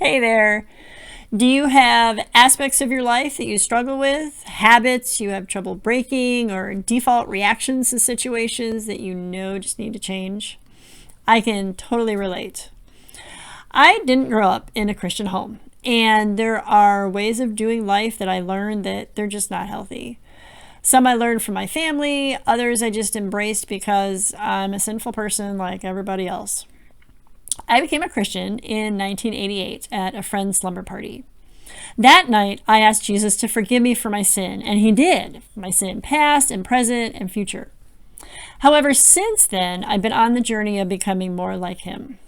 Hey there. Do you have aspects of your life that you struggle with, habits you have trouble breaking, or default reactions to situations that you know just need to change? I can totally relate. I didn't grow up in a Christian home, and there are ways of doing life that I learned that they're just not healthy. Some I learned from my family, others I just embraced because I'm a sinful person like everybody else. I became a Christian in 1988 at a friend's slumber party. That night, I asked Jesus to forgive me for my sin, and he did, my sin past and present and future. However, since then, I've been on the journey of becoming more like him.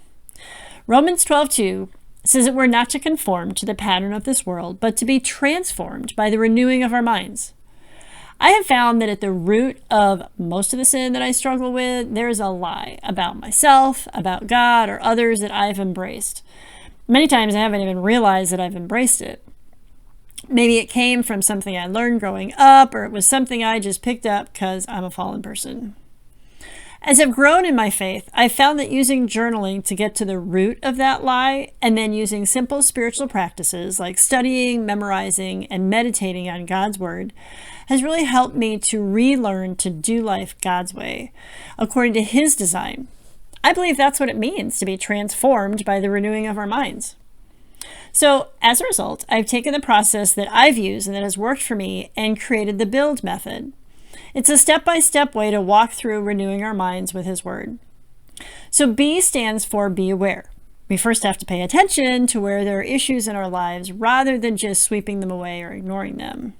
Romans 12:2 says that we're not to conform to the pattern of this world, but to be transformed by the renewing of our minds. I have found that at the root of most of the sin that I struggle with, there is a lie about myself, about God, or others that I've embraced. Many times I haven't even realized that I've embraced it. Maybe it came from something I learned growing up, or it was something I just picked up because I'm a fallen person. As I've grown in my faith, I've found that using journaling to get to the root of that lie, and then using simple spiritual practices like studying, memorizing, and meditating on God's Word, has really helped me to relearn to do life God's way, according to His design. I believe that's what it means to be transformed by the renewing of our minds. So, as a result, I've taken the process that I've used and that has worked for me and created the BUILD method. It's a step-by-step way to walk through renewing our minds with His Word. So B stands for be aware. We first have to pay attention to where there are issues in our lives rather than just sweeping them away or ignoring them.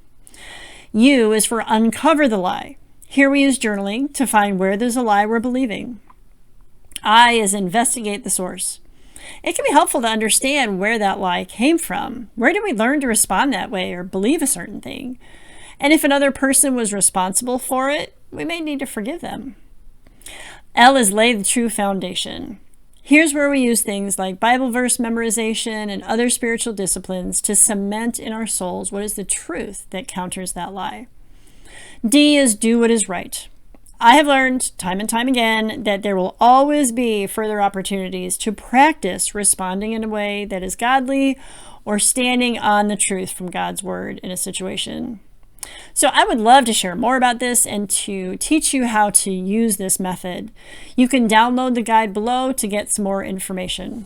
U is for uncover the lie. Here we use journaling to find where there's a lie we're believing. I is investigate the source. It can be helpful to understand where that lie came from. Where did we learn to respond that way or believe a certain thing? And if another person was responsible for it, we may need to forgive them. L is lay the true foundation. Here's where we use things like Bible verse memorization and other spiritual disciplines to cement in our souls what is the truth that counters that lie. D is do what is right. I have learned time and time again that there will always be further opportunities to practice responding in a way that is godly or standing on the truth from God's Word in a situation. So I would love to share more about this and to teach you how to use this method. You can download the guide below to get some more information.